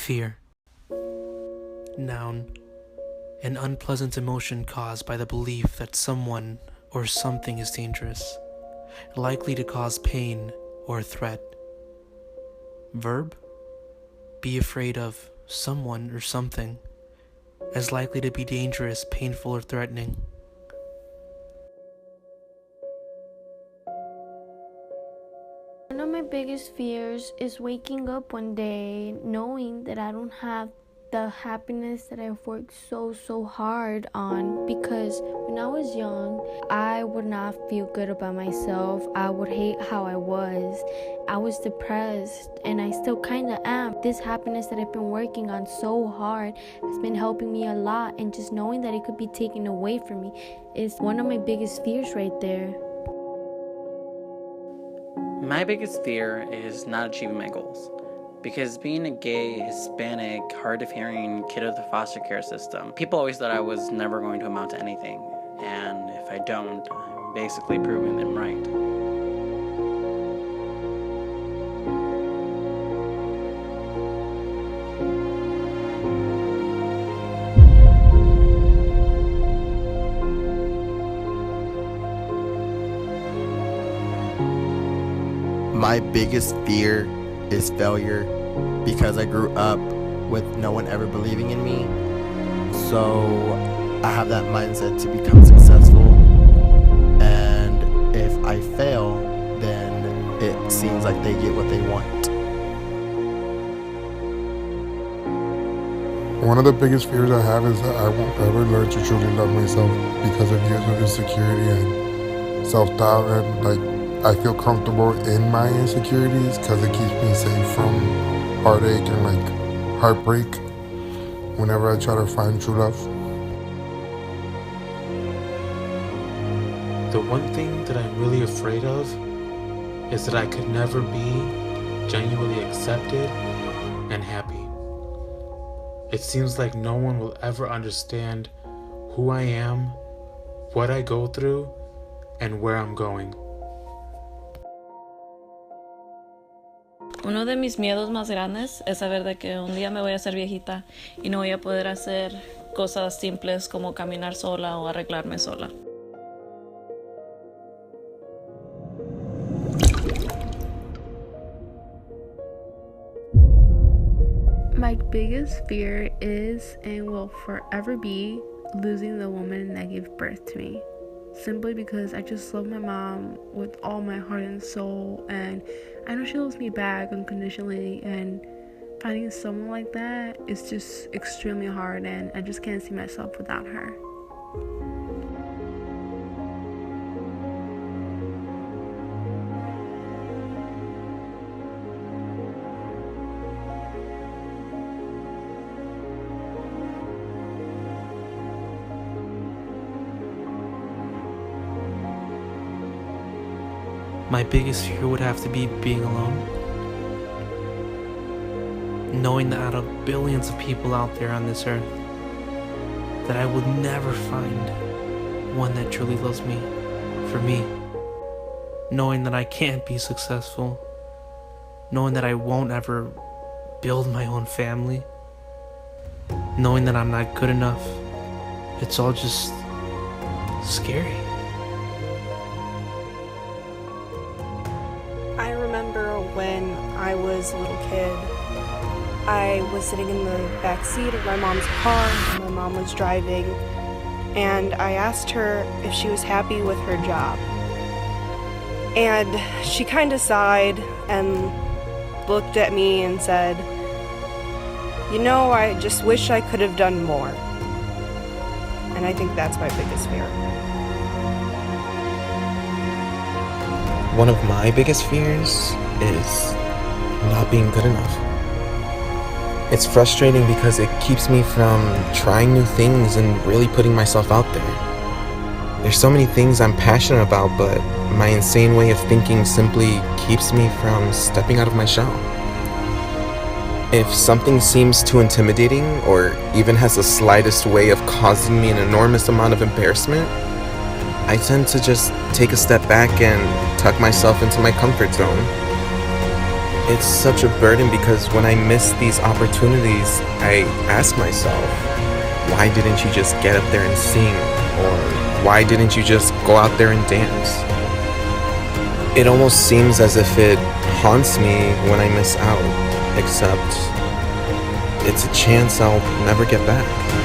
Fear. Noun. An unpleasant emotion caused by the belief that someone or something is dangerous, likely to cause pain or threat. Verb. Be afraid of someone or something, as likely to be dangerous, painful, or threatening. One of my biggest fears is waking up one day knowing that I don't have the happiness that I've worked so hard on, because when I was young, I would not feel good about myself. I would hate how I was depressed, and I still kind of am. This happiness that I've been working on so hard has been helping me a lot, and just knowing that it could be taken away from me is one of my biggest fears right there. My biggest fear is not achieving my goals. Because being a gay, Hispanic, hard-of-hearing kid of the foster care system, people always thought I was never going to amount to anything. And if I don't, I'm basically proving them right. My biggest fear is failure, because I grew up with no one ever believing in me. So I have that mindset to become successful, and if I fail, then it seems like they get what they want. One of the biggest fears I have is that I won't ever learn to truly love myself because of years of insecurity and self-doubt, and I feel comfortable in my insecurities because it keeps me safe from heartache and heartbreak whenever I try to find true love. The one thing that I'm really afraid of is that I could never be genuinely accepted and happy. It seems like no one will ever understand who I am, what I go through, and where I'm going. Uno de mis miedos más grandes es saber de que un día me voy a hacer viejita y no voy a poder hacer cosas simples como caminar sola o arreglarme sola. My biggest fear is and will forever be losing the woman that gave birth to me. Simply because I just love my mom with all my heart and soul, and I know she loves me back unconditionally, and finding someone like that is just extremely hard, and I just can't see myself without her. My biggest fear would have to be being alone. Knowing that out of billions of people out there on this earth, that I would never find one that truly loves me for me. Knowing that I can't be successful. Knowing that I won't ever build my own family. Knowing that I'm not good enough. It's all just scary. I remember when I was a little kid, I was sitting in the back seat of my mom's car, and my mom was driving, and I asked her if she was happy with her job. And she kind of sighed and looked at me and said, "You know, I just wish I could have done more." And I think that's my biggest fear. One of my biggest fears is not being good enough. It's frustrating because it keeps me from trying new things and really putting myself out there. There's so many things I'm passionate about, but my insane way of thinking simply keeps me from stepping out of my shell. If something seems too intimidating or even has the slightest way of causing me an enormous amount of embarrassment, I tend to just take a step back and tuck myself into my comfort zone. It's such a burden because when I miss these opportunities, I ask myself, why didn't you just get up there and sing? Or why didn't you just go out there and dance? It almost seems as if it haunts me when I miss out, except it's a chance I'll never get back.